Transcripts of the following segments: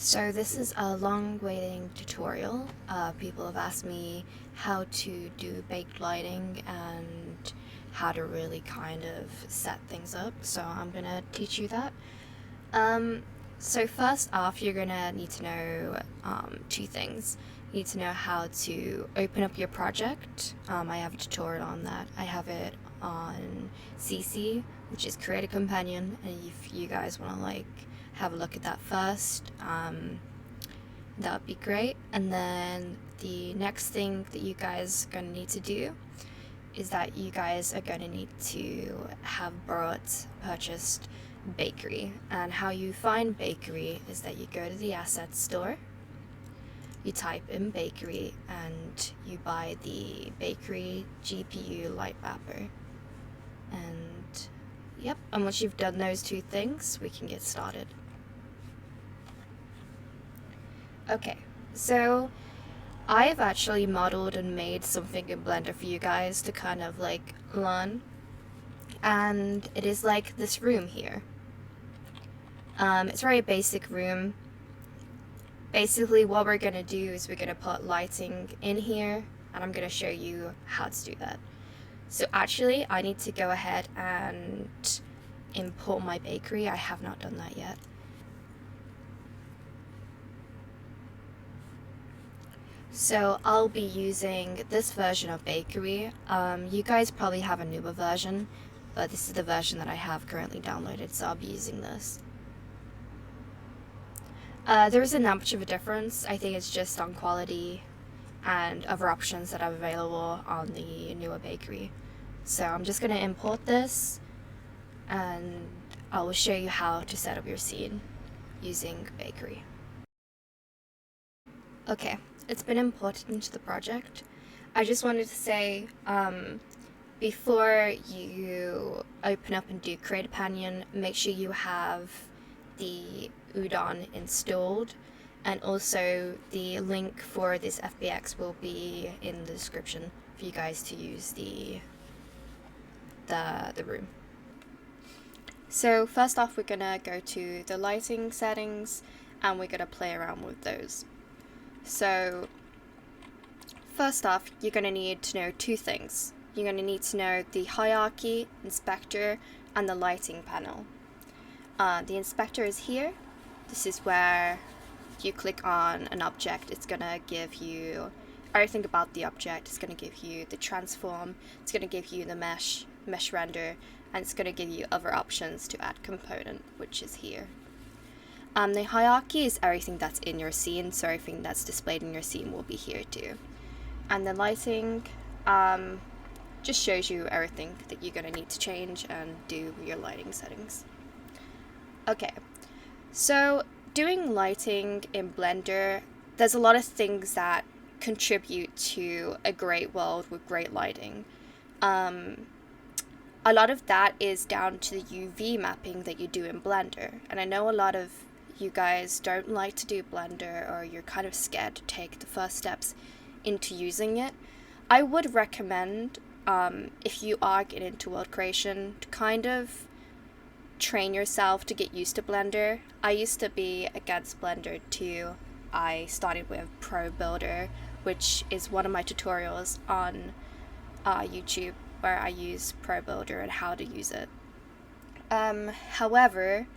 So this is a long-waiting tutorial. People have asked me how to do baked lighting and how to really kind of set things up, so I'm gonna teach you that. Um, so first off, you're gonna need to know two things. You need to know how to open up your project. I have a tutorial on that. I have it on CC, which is Create a Companion, and if you guys want to have a look at that first, that would be great. And then the next thing that you guys are gonna need to do is that you guys are going to need to have purchased bakery. And how you find bakery is that you go to the assets store, you type in bakery, and you buy the bakery GPU light mapper. And yep, and once you've done those two things, we can get started. Okay, so I've actually modeled and made something in Blender for you guys to kind of learn, and it is like this room here. It's a very basic room. Basically what we're gonna do is we're gonna put lighting in here, and I'm gonna show you how to do that. So actually I need to go ahead and import my bakery. I have not done that yet. So I'll be using this version of bakery. You guys probably have a newer version, but this is the version that I have currently downloaded, so I'll be using this. There isn't that much of a difference. I think it's just on quality and other options that are available on the newer bakery. So I'm just going to import this, and I will show you how to set up your scene using bakery. Okay, it's been imported into the project. I just wanted to say, before you open up and do Create a Companion, make sure you have the udon installed, and also the link for this FBX will be in the description for you guys to use the room. So first off, we're gonna go to the lighting settings, and we're gonna play around with those. So first off, you're gonna need to know two things. You're gonna need to know the hierarchy, inspector, and the lighting panel. The inspector is here. This is where you click on an object. It's gonna give you everything about the object. It's gonna give you the transform, it's gonna give you the mesh render, and it's gonna give you other options to add component, which is here. The hierarchy is everything that's in your scene, so everything that's displayed in your scene will be here too. And the lighting just shows you everything that you're gonna need to change and do with your lighting settings. Okay, so doing lighting in Blender, there's a lot of things that contribute to a great world with great lighting. A lot of that is down to the UV mapping that you do in Blender, and I know a lot of you guys don't like to do Blender, or you're kind of scared to take the first steps into using it. I would recommend, if you are getting into world creation, to kind of train yourself to get used to Blender. I used to be against Blender too. I started with Pro Builder, which is one of my tutorials on YouTube, where I use Pro Builder and how to use it. However,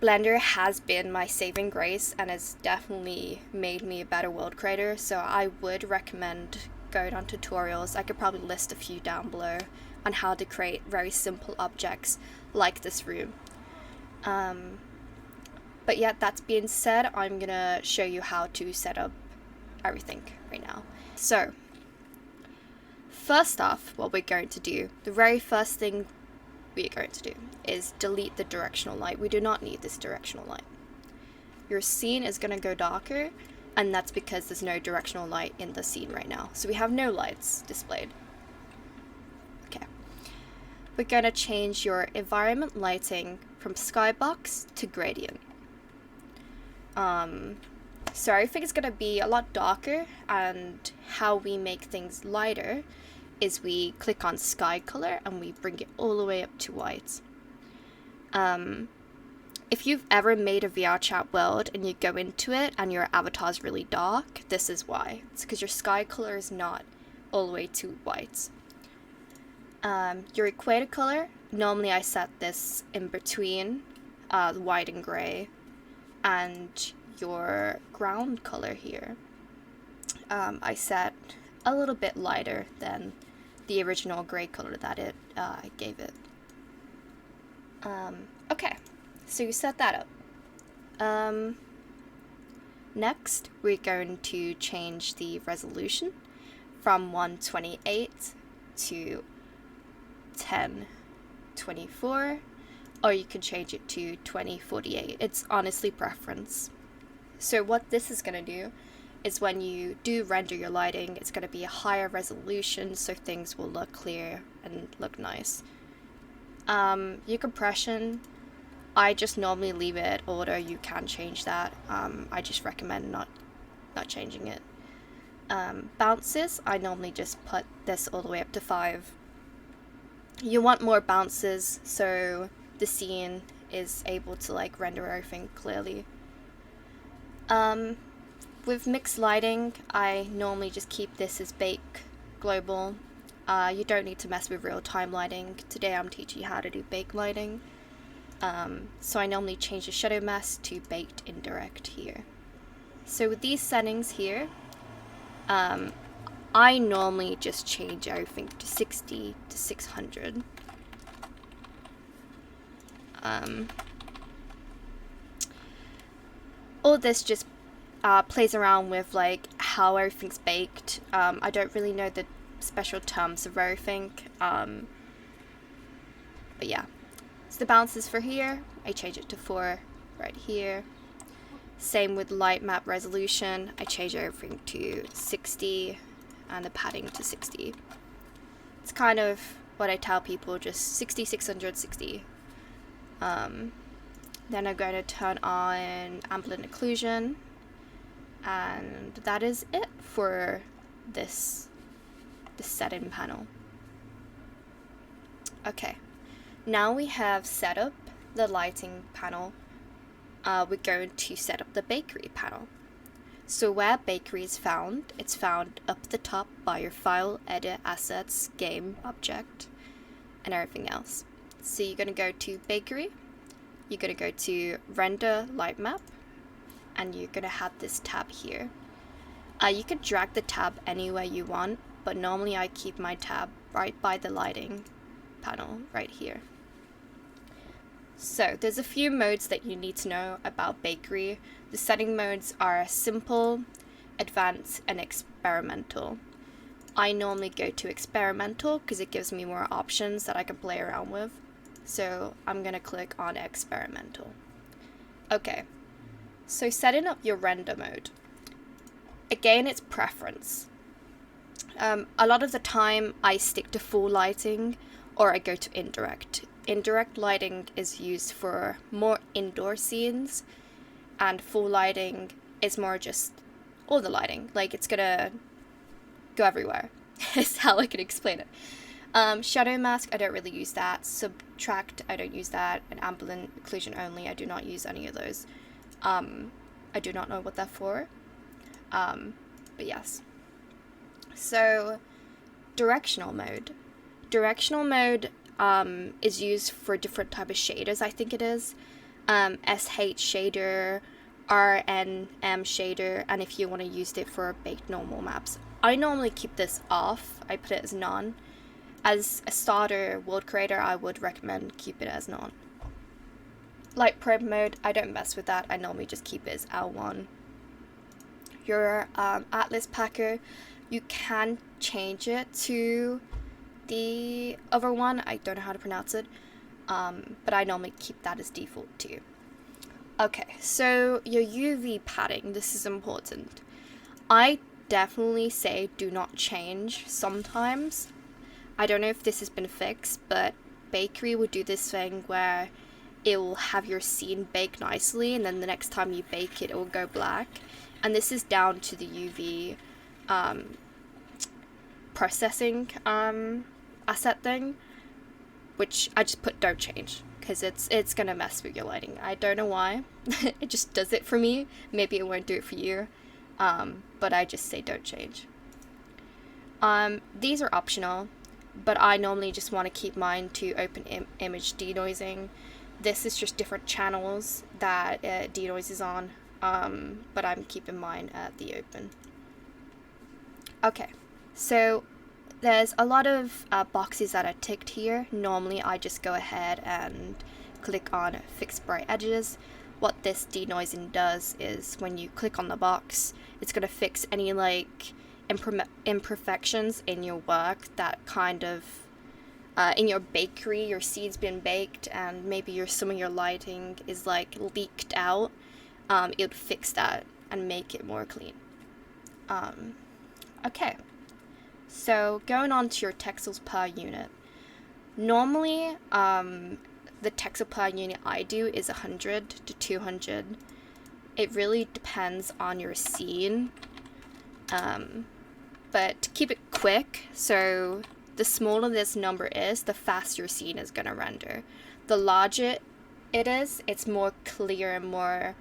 Blender has been my saving grace and has definitely made me a better world creator, so I would recommend going on tutorials. I could probably list a few down below on how to create very simple objects like this room. But yeah, that's being said, I'm gonna show you how to set up everything right now. So first off, what we're going to do, the very first thing we're going to do is delete the directional light. We do not need this directional light. Your scene is going to go darker, and that's because there's no directional light in the scene right now. So we have no lights displayed. Okay. We're going to change your environment lighting from skybox to gradient. So everything is going to be a lot darker, and how we make things lighter is we click on sky color and we bring it all the way up to white. If you've ever made a VRChat world and you go into it and your avatar is really dark, this is why. It's because your sky color is not all the way to white. Your equator color, normally I set this in between the white and gray, and your ground color here, I set a little bit lighter than the original gray color that I gave it. Okay, so you set that up. Next, we're going to change the resolution from 128 to 1024, or you can change it to 2048. It's honestly preference. So what this is going to do is when you do render your lighting, it's going to be a higher resolution, so things will look clear and look nice. Your compression, I just normally leave it, although you can change that. I just recommend not changing it. Bounces, I normally just put this all the way up to 5. You want more bounces so the scene is able to like render everything clearly. With mixed lighting, I normally just keep this as bake global. You don't need to mess with real-time lighting. Today I'm teaching you how to do bake lighting. So I normally change the shadow mask to baked indirect here. So with these settings here, I normally just change everything to 60 to 600. All this just plays around with like how everything's baked. I don't really know the special terms of everything, but yeah. So the bounces for here, I change it to 4 right here. Same with light map resolution, I change everything to 60 and the padding to 60. It's kind of what I tell people, just 60, 600, 60. Then I'm going to turn on ambient occlusion, and that is it for this setting panel. Okay, now we have set up the lighting panel. We're going to set up the bakery panel. So where bakery is found, it's found up the top by your file, edit, assets, game, object, and everything else. So you're going to go to bakery, you're going to go to render light map, and you're going to have this tab here. You can drag the tab anywhere you want, but normally I keep my tab right by the lighting panel right here. So there's a few modes that you need to know about bakery. The setting modes are simple, advanced, and experimental. I normally go to experimental because it gives me more options that I can play around with. So I'm going to click on experimental. Okay, so setting up your render mode. Again, it's preference. A lot of the time I stick to full lighting or I go to indirect. Indirect lighting is used for more indoor scenes, and full lighting is more just all the lighting. Like, it's gonna go everywhere. Is how I can explain it. Shadow mask, I don't really use that. Subtract, I don't use that. And ambient occlusion only, I do not use any of those. I do not know what they're for. But yes. So, directional mode. Directional mode is used for different type of shaders, I think it is. SH shader, RNM shader, and if you want to use it for baked normal maps. I normally keep this off. I put it as none. As a starter world creator, I would recommend keep it as none. Light probe mode, I don't mess with that. I normally just keep it as L1. Your Atlas packer, you can change it to the other one. I don't know how to pronounce it, but I normally keep that as default too. Okay, so your UV padding, this is important. I definitely say do not change sometimes. I don't know if this has been fixed, but bakery will do this thing where it will have your scene bake nicely, and then the next time you bake it, it will go black. And this is down to the UV processing asset thing, which I just put don't change, because it's gonna mess with your lighting. I don't know why. It just does it for me. Maybe it won't do it for you, but I just say don't change. These are optional, but I normally just want to keep mine to open image denoising. This is just different channels that it denoises on, but I'm keeping mine at the open. Okay, so there's a lot of boxes that are ticked here. Normally I just go ahead and click on Fix Bright Edges. What this denoising does is when you click on the box, it's going to fix any like imperfections in your work that kind of in your bakery, your seed's been baked and maybe some of your lighting is like leaked out. It would fix that and make it more clean. Okay, so going on to your texels per unit. Normally, the texel per unit I do is 100 to 200. It really depends on your scene. But to keep it quick, so the smaller this number is, the faster your scene is going to render. The larger it is, it's more clear and more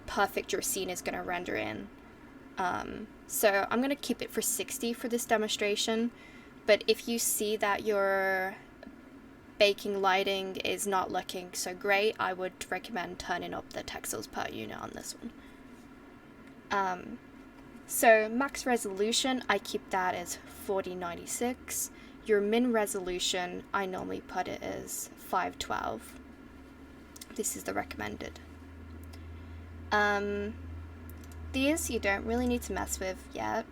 perfect your scene is going to render in. So I'm going to keep it for 60 for this demonstration, but if you see that your baking lighting is not looking so great, I would recommend turning up the texels per unit on this one. So max resolution, I keep that as 4096. Your min resolution, I normally put it as 512. This is the recommended. These you don't really need to mess with yet.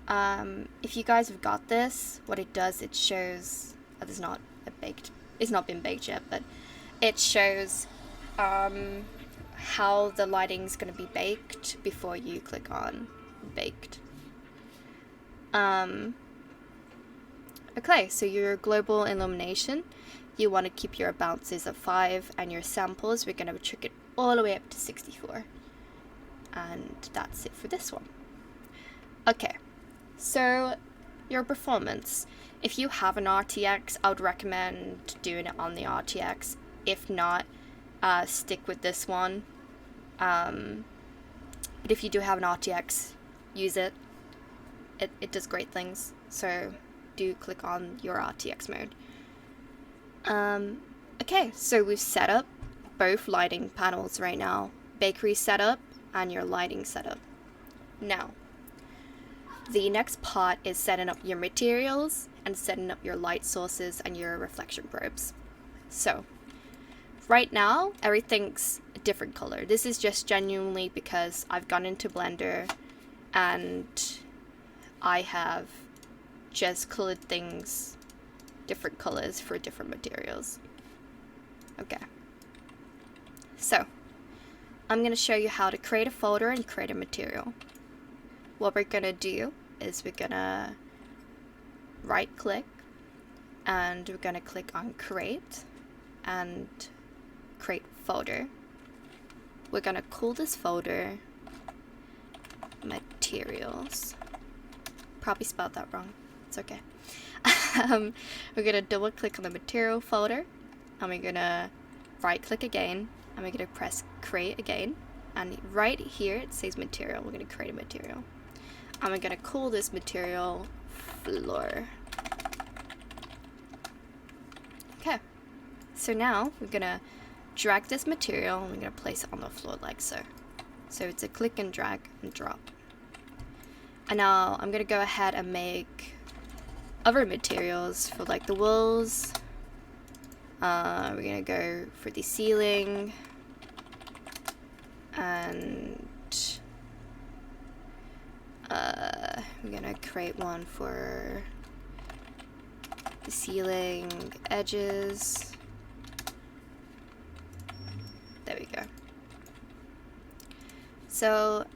If you guys have got this, what it does, it shows, it's not been baked yet, but it shows how the lighting's going to be baked before you click on baked. Okay, so your global illumination, you want to keep your bounces at 5 and your samples, we're going to trick it all the way up to 64. And that's it for this one. Okay, so your performance. If you have an RTX, I would recommend doing it on the RTX. If not, stick with this one. But if you do have an RTX, use it. It does great things, so do click on your RTX mode. Okay, so we've set up both lighting panels right now. Bakery setup and your lighting setup. Now, the next part is setting up your materials and setting up your light sources and your reflection probes. So, right now, everything's a different color. This is just genuinely because I've gone into Blender and I have just colored things different colors for different materials. Okay. So, I'm going to show you how to create a folder and create a material. What we're going to do is we're going to right click and we're going to click on create and create folder. We're going to call this folder materials. Probably spelled that wrong. It's okay. We're going to double click on the material folder and we're going to right click again and we're going to press create again, and right here it says material. We're going to create a material and we're going to call this material floor. Okay, so now we're going to drag this material and we're going to place it on the floor like so. So it's a click and drag and drop. And now I'm going to go ahead and make other materials for like the walls. We're going to go for the ceiling and we're going to create one for the ceiling edges. There we go. So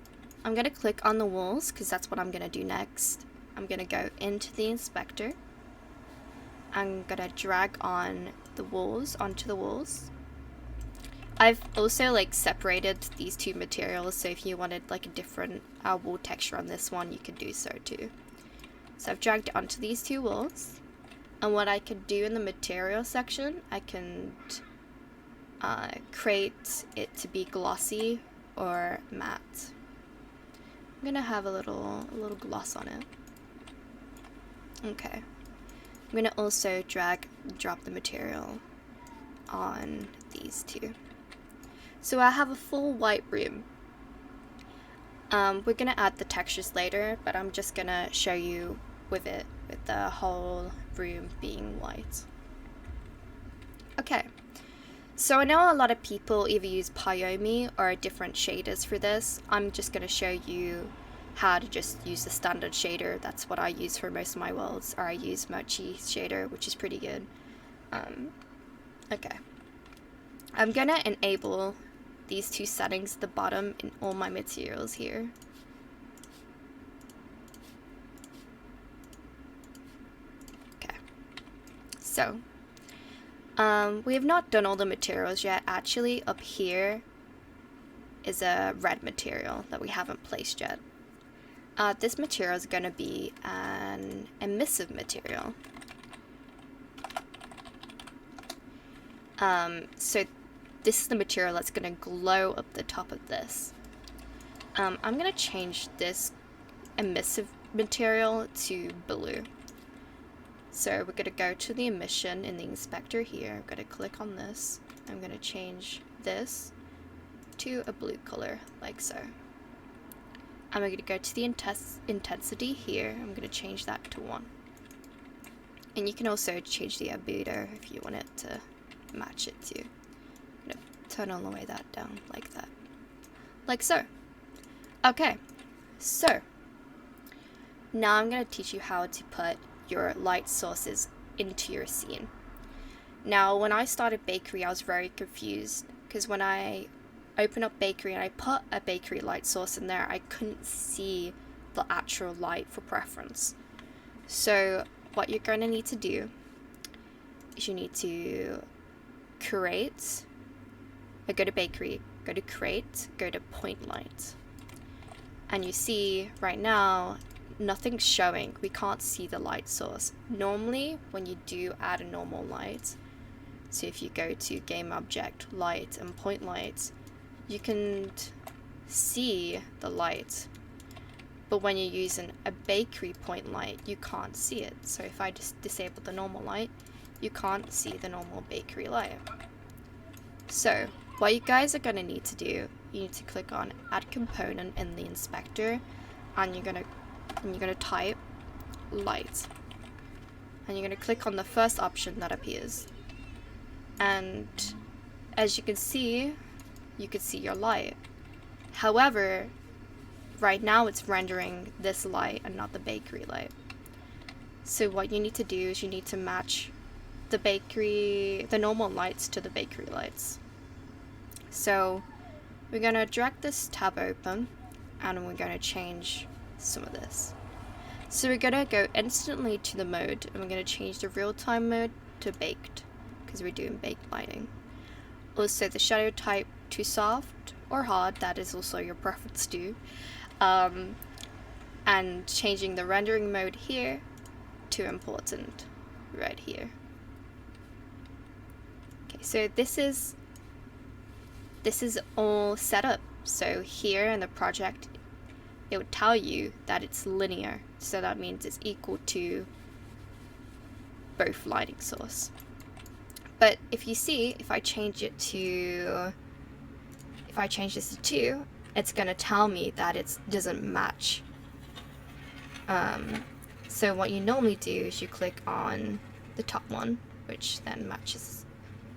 I'm going to click on the walls because that's what I'm going to do next. I'm going to go into the inspector. I'm going to drag on the walls onto the walls. I've also like separated these two materials, so if you wanted like a different wall texture on this one, you could do so too. So I've dragged it onto these two walls And what I could do in the material section, I can create it to be glossy or matte. I'm gonna have a little gloss on it. Okay. I'm gonna also drop the material on these two. So I have a full white room. We're gonna add the textures later, but I'm just gonna show you with the whole room being white. Okay, so I know a lot of people either use Pyomi or different shaders for this. I'm just gonna show you how to just use the standard shader. That's what I use for most of my worlds, or I use Mochi shader, which is pretty good. Okay, I'm gonna enable these two settings at the bottom in all my materials here. Okay, so we have not done all the materials yet. Actually, up here is a red material that we haven't placed yet. This material is going to be an emissive material. So this is the material that's going to glow up the top of this. I'm going to change this emissive material to blue. So we're going to go to the emission in the inspector here. I'm going to click on this. I'm going to change this to a blue color, like so. I'm going to go to the intensity here. I'm going to change that to 1. And you can also change the albedo if you want it to match it too. I'm going to turn all the way that down like that. Like so. Okay, so now I'm going to teach you how to put your light sources into your scene. Now, when I started bakery, I was very confused because when I opened up bakery and I put a bakery light source in there, I couldn't see the actual light for preference. So what you're going to need to do is you need to create, go to bakery, go to create, go to point light. And you see right now, nothing's showing. We can't see the light source. Normally, when you do add a normal light, so if you go to game object, light, and point light, you can see the light. But when you're using a bakery point light, you can't see it. So if I just disable the normal light, you can't see the normal bakery light. So what you guys are going to need to do, you need to click on add component in the inspector, and you're going to type light, and you're going to click on the first option that appears, and as you can see your light. However, right now it's rendering this light and not the bakery light. So what you need to do is you need to match the normal lights to the bakery lights. So we're going to drag this tab open, and we're going to change some of this. So we're going to go instantly to the mode, and we're going to change the real-time mode to baked, because we're doing baked lighting. Also the shadow type to soft or hard, that is also your preference too. And changing the rendering mode here to important right here. Okay, so this is all set up. So here in the project, it would tell you that it's linear, so that means it's equal to both lighting source. But if you see, if I change this to 2, it's going to tell me that it doesn't match. So what you normally do is you click on the top one, which then matches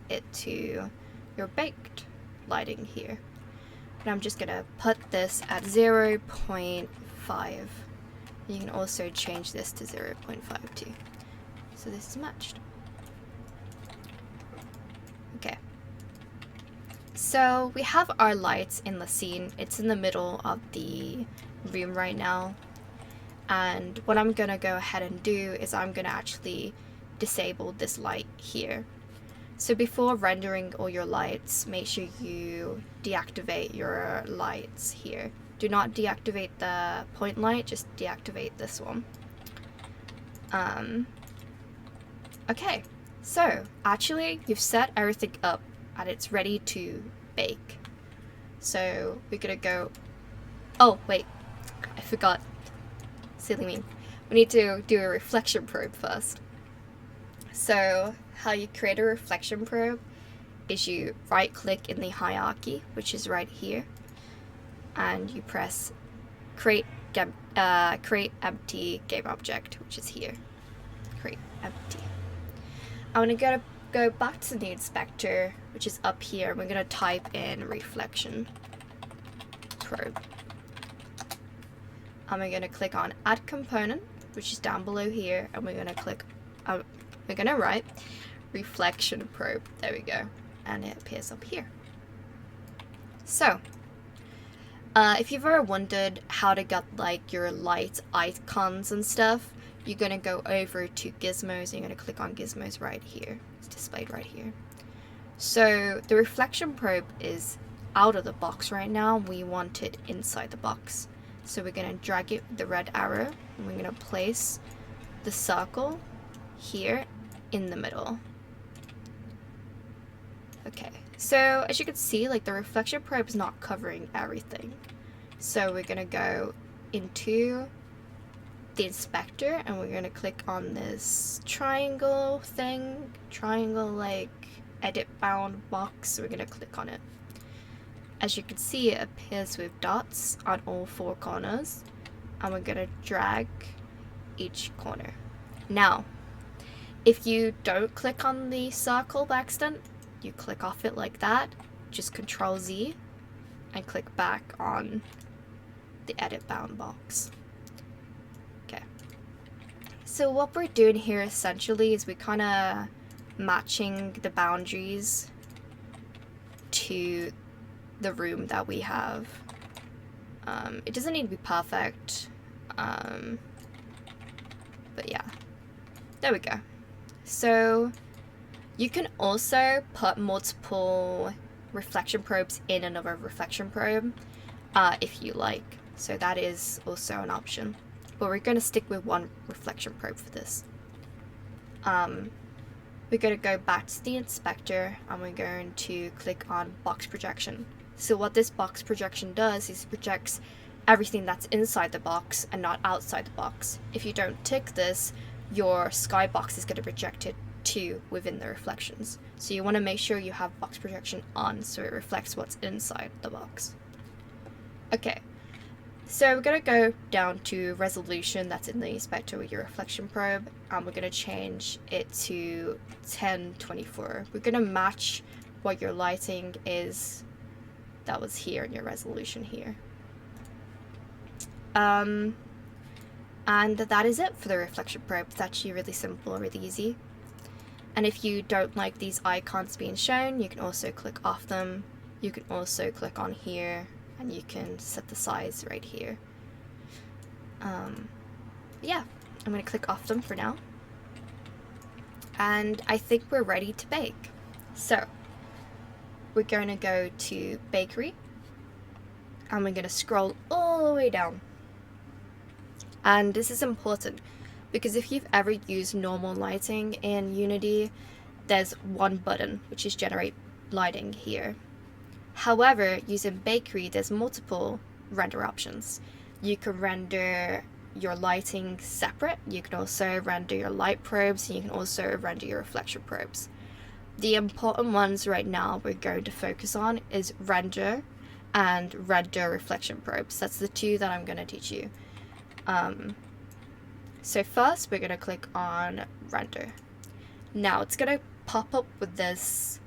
it to your baked lighting here. But I'm just going to put this at 0.5. You can also change this to 0.5 too. So this is matched. Okay. So we have our lights in the scene. It's in the middle of the room right now. And what I'm going to go ahead and do is I'm going to actually disable this light here. So before rendering all your lights, make sure you deactivate your lights here. Do not deactivate the point light, just deactivate this one. Okay, so actually you've set everything up and it's ready to bake. So we're gonna go, oh wait, I forgot, silly me. We need to do a reflection probe first. So how you create a reflection probe is you right click in the hierarchy, which is right here, and you press create empty game object, which is here. Create empty. I'm gonna go back to the inspector, which is up here. We're gonna type in reflection probe. And we're gonna click on add component, which is down below here, and we're gonna click, we're gonna write reflection probe. There we go, and it appears up here. So, if you've ever wondered how to get like your light icons and stuff, you're gonna go over to gizmos. And you're gonna click on gizmos right here. It's displayed right here. So the reflection probe is out of the box right now. We want it inside the box. So we're gonna drag it with the red arrow, and we're gonna place the circle here in the middle. Okay, so as you can see, like the reflection probe is not covering everything. So we're gonna go into the inspector and we're gonna click on this triangle like edit bound box. We're gonna click on it. As you can see, it appears with dots on all four corners, and we're gonna drag each corner. Now, if you don't click on the circle by accident, you click off it like that, just Control Z and click back on the edit bound box. Okay. So what we're doing here essentially is we're kind of matching the boundaries to the room that we have. It doesn't need to be perfect, but yeah, there we go. So you can also put multiple reflection probes in another reflection probe if you like. So that is also an option. But we're going to stick with one reflection probe for this. We're going to go back to the inspector and we're going to click on box projection. So what this box projection does is it projects everything that's inside the box and not outside the box. If you don't tick this, your skybox is going to project it to within the reflections. So you want to make sure you have box projection on so it reflects what's inside the box. Okay, so we're going to go down to resolution that's in the inspector with your reflection probe, and we're going to change it to 1024. We're going to match what your lighting is that was here in your resolution here. And that is it for the reflection probe. It's actually really simple, really easy. And if you don't like these icons being shown, you can also click off them. You can also click on here and you can set the size right here. Yeah, I'm gonna click off them for now. And I think we're ready to bake. So we're gonna go to bakery and we're gonna scroll all the way down. And this is important because if you've ever used normal lighting in Unity, there's one button, which is generate lighting here. However, using bakery, there's multiple render options. You can render your lighting separate. You can also render your light probes, and you can also render your reflection probes. The important ones right now we're going to focus on is render and render reflection probes. That's the two that I'm going to teach you. So first we're going to click on render. Now it's going to pop up with this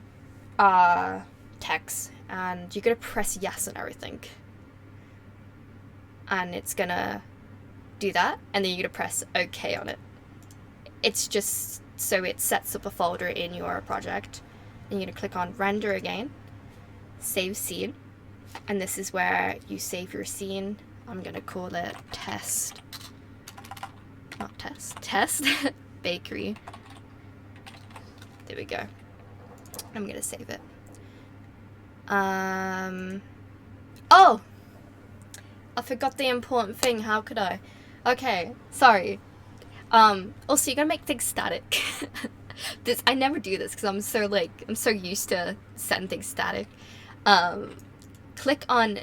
text, and you're going to press yes on everything. And it's going to do that, and then you're going to press OK on it. It's just so it sets up a folder in your project. And you're going to click on render again, save scene, and this is where you save your scene. I'm going to call it test bakery. There we go. I'm going to save it. Oh! I forgot the important thing. How could I? Okay, sorry. Also, you're gonna make things static. I never do this because I'm so used to setting things static. Click on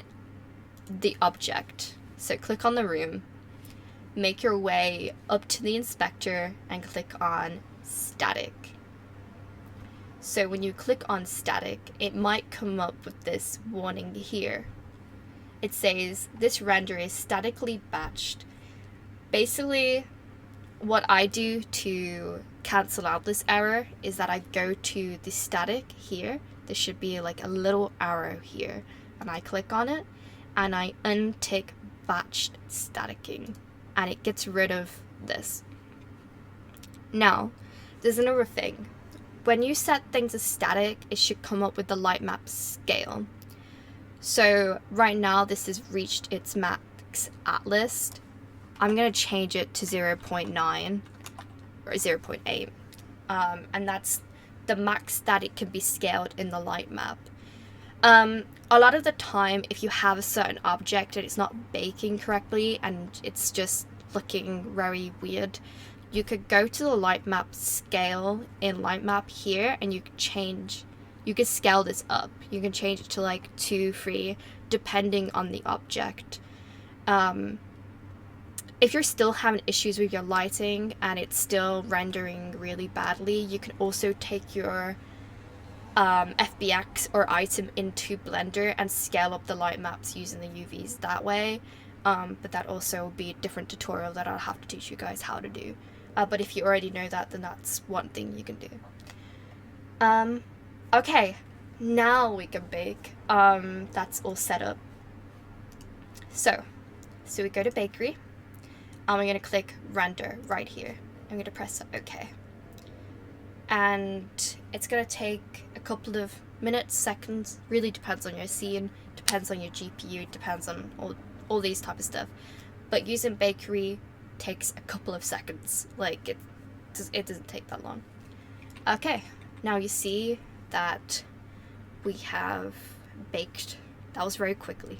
the object. So click on the room, make your way up to the inspector and click on static. So when you click on static, it might come up with this warning here. It says this render is statically batched. Basically, what I do to cancel out this error is that I go to the static here. There should be like a little arrow here, and I click on it and I untick batched staticking, and it gets rid of this. Now, there's another thing. When you set things as static, it should come up with the light map scale. So right now this has reached its max atlas. I'm going to change it to 0.9 or 0.8. And that's the max that it can be scaled in the light map. A lot of the time, if you have a certain object and it's not baking correctly and it's just looking very weird, you could go to the light map scale in light map here, and you could scale this up. You can change it to like 2, 3, depending on the object. If you're still having issues with your lighting and it's still rendering really badly, you can also take your FBX or item into Blender and scale up the light maps using the UVs that way. But that also will be a different tutorial that I'll have to teach you guys how to do. But if you already know that, then that's one thing you can do. Okay, now we can bake. That's all set up. So we go to bakery, and we're going to click render right here. I'm going to press OK. And it's going to take a couple of minutes, seconds, really depends on your scene, depends on your GPU, depends on all these type of stuff. But using bakery takes a couple of seconds. Like it doesn't take that long. Okay, now you see that we have baked. That was very quickly.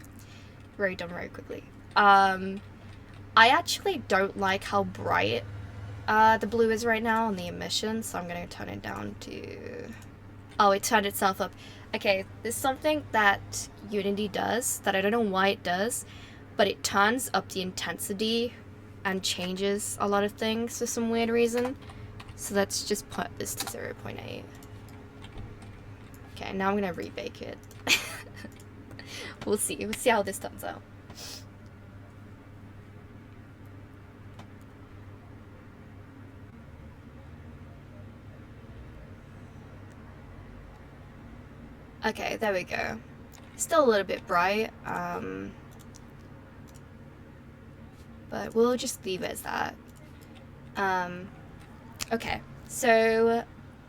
Very done very quickly. I actually don't like how bright the blue is right now on the emission, so I'm going to turn it down to... Oh, it turned itself up. Okay, there's something that Unity does that I don't know why it does, but it turns up the intensity and changes a lot of things for some weird reason. So let's just put this to 0.8. Okay, now I'm going to rebake it. We'll see. We'll see how this turns out. Okay, there we go. Still a little bit bright, but we'll just leave it as that. Okay, so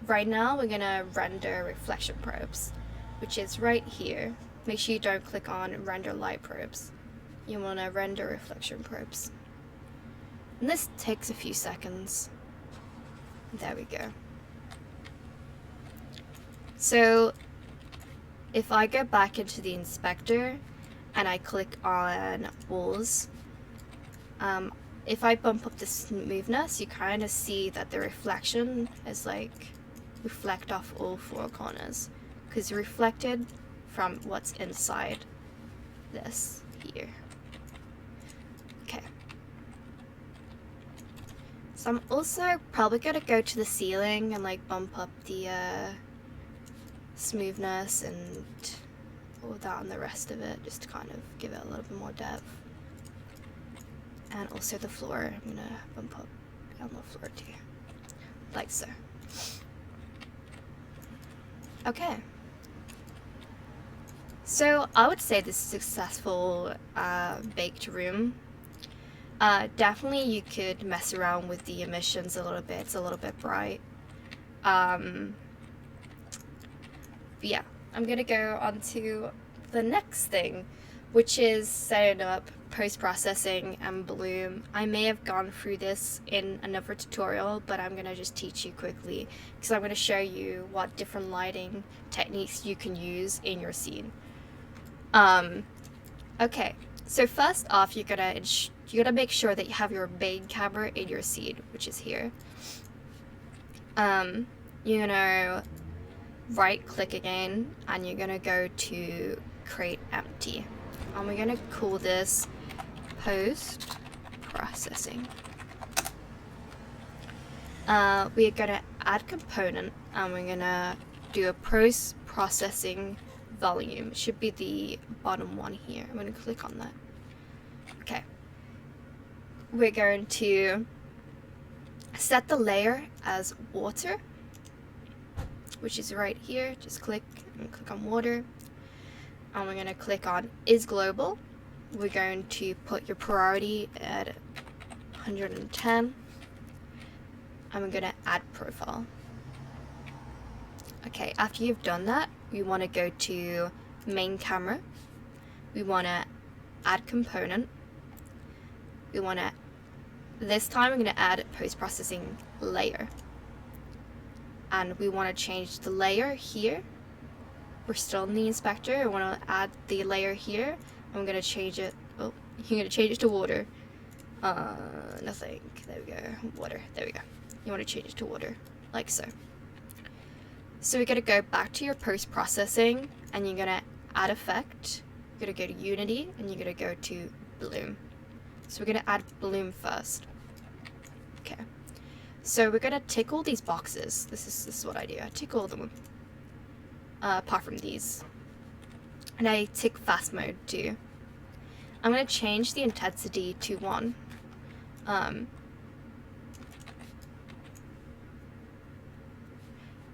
right now we're gonna render reflection probes, which is right here. Make sure you don't click on render light probes. You wanna render reflection probes. And this takes a few seconds. There we go. So if I go back into the inspector and I click on walls, if I bump up the smoothness, you kind of see that the reflection is like reflect off all 4 corners, because it's reflected from what's inside this here. Okay. So I'm also probably gonna go to the ceiling and like bump up the smoothness and all that and the rest of it, just to kind of give it a little bit more depth. And also the floor, I'm gonna bump up on the floor too, like so. Okay, so I would say this is a successful baked room. Definitely you could mess around with the emissions a little bit. It's a little bit bright. Yeah, I'm gonna go on to the next thing, which is setting up post-processing and bloom. I may have gone through this in another tutorial, but I'm gonna just teach you quickly because I'm gonna show you what different lighting techniques you can use in your scene. Okay, so first off, you gotta make sure that you have your main camera in your scene, which is here. You're gonna right click again and you're gonna go to create empty, and we're gonna call this post processing. We're gonna add component and we're gonna do a post processing volume. It should be the bottom one here. I'm gonna click on that. Okay. We're going to set the layer as water, which is right here. Just click and click on water. And we're gonna click on is global. We're going to put your priority at 110. And we're gonna add profile. Okay, after you've done that, we wanna go to main camera. We wanna add component. We wanna, this time we're gonna add post-processing layer. And we wanna change the layer here. We're still in the inspector. We wanna add the layer here. I'm gonna change it, oh, you're gonna change it to water. Nothing, there we go, water, there we go. You wanna change it to water, like so. So we're gonna go back to your post-processing and you're gonna add effect. You're gonna go to Unity and you're gonna go to bloom. So we're gonna add bloom first. Okay. So we're gonna tick all these boxes. This is what I do. I tick all of them. Apart from these. And I tick fast mode too. I'm gonna change the intensity to 1.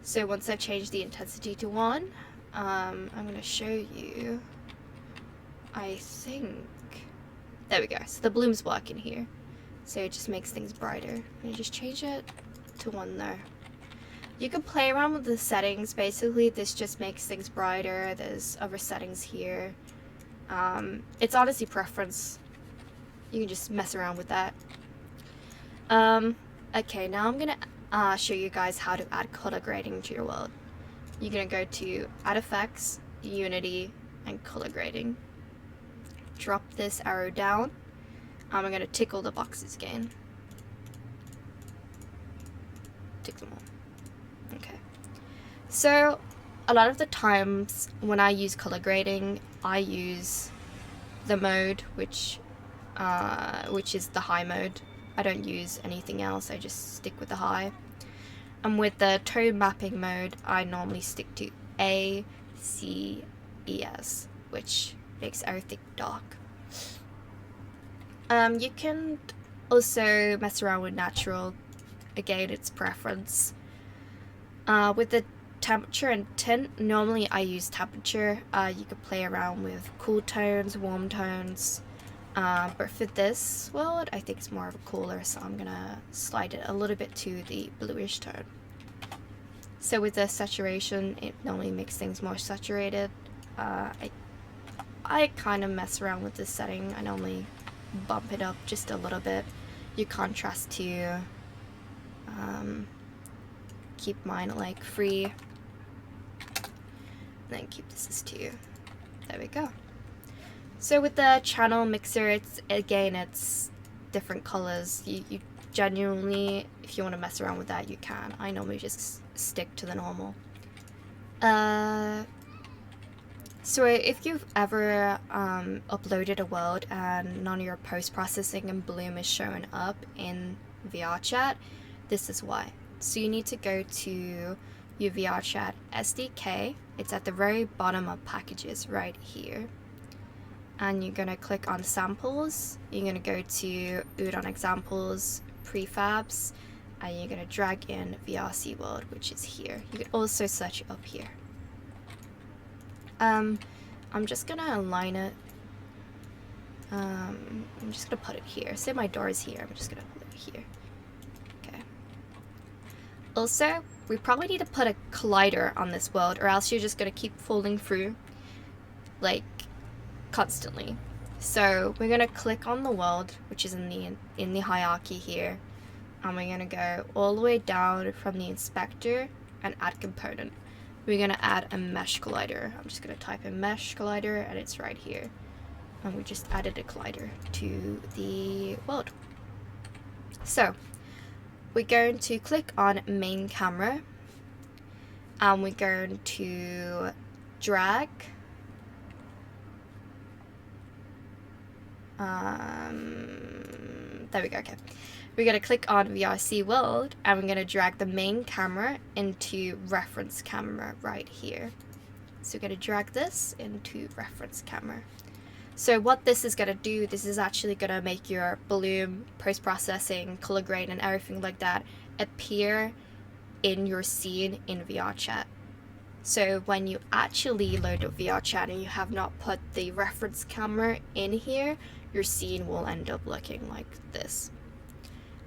So once I change the intensity to 1, I'm gonna show you, I think, there we go. So the bloom's working here. So it just makes things brighter. And just change it to 1 there. You can play around with the settings. Basically, this just makes things brighter. There's other settings here. It's honestly preference. You can just mess around with that. Okay, now I'm gonna show you guys how to add color grading to your world. You're gonna go to Add Effects, Unity, and Color Grading. Drop this arrow down. I'm gonna tick all the boxes again. Tick them all. Okay. So a lot of the times when I use color grading, I use the mode which is the high mode. I don't use anything else, I just stick with the high. And with the tone mapping mode, I normally stick to A, C, E, S, which makes everything dark. You can also mess around with natural, again it's preference. With the temperature and tint, normally I use temperature. You could play around with cool tones, warm tones. But for this world, I think it's more of a cooler, so I'm gonna slide it a little bit to the bluish tone. So with the saturation, it normally makes things more saturated. I kind of mess around with this setting. I normally bump it up just a little bit. Your contrast to keep mine like 3. Then keep this as 2. There we go. So with the channel mixer, it's different colors. You genuinely, if you want to mess around with that, you can. I normally just stick to the normal. So if you've ever uploaded a world and none of your post-processing and bloom is showing up in VRChat, this is why. So you need to go to your VRChat SDK. It's at the very bottom of packages right here. And you're gonna click on samples. You're gonna go to Udon examples, prefabs, and you're gonna drag in VRC world, which is here. You can also search it up here. I'm just gonna align it. I'm just gonna put it here. Say my door is here. I'm just gonna put it here. Okay. Also, we probably need to put a collider on this world, or else you're just gonna keep falling through, like, constantly. So we're gonna click on the world, which is in the hierarchy here, and we're gonna go all the way down from the inspector and add component. We're gonna add a mesh collider. I'm just gonna type in mesh collider, and it's right here. And we just added a collider to the world. So we're going to click on main camera, and we're going to drag there we go. Okay, we're going to click on VRC world, and we're going to drag the main camera into reference camera right here. So we're going to drag this into reference camera. So what this is going to do, this is actually going to make your bloom, post-processing, color grade, and everything like that appear in your scene in VRChat. So when you actually load up VRChat and you have not put the reference camera in here, your scene will end up looking like this.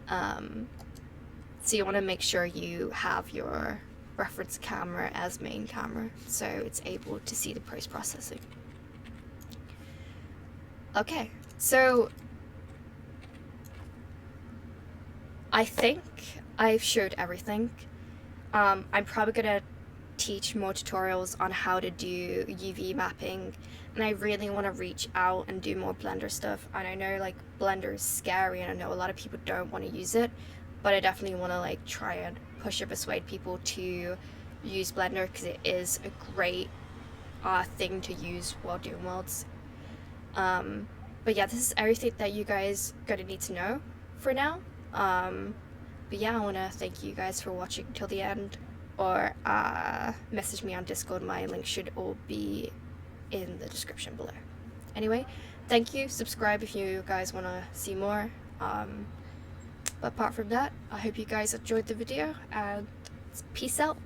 So you want to make sure you have your reference camera as main camera so it's able to see the post-processing. Okay, so I think I've showed everything. I'm probably gonna teach more tutorials on how to do UV mapping, and I really want to reach out and do more Blender stuff. And I know like Blender is scary, and I know a lot of people don't want to use it, but I definitely want to like try and push or persuade people to use Blender because it is a great thing to use while doing worlds. But yeah, this is everything that you guys gonna need to know for now. But yeah, I want to thank you guys for watching till the end, or message me on Discord. My link should all be in the description below. Anyway, thank you. Subscribe if you guys want to see more. But apart from that, I hope you guys enjoyed the video, and peace out.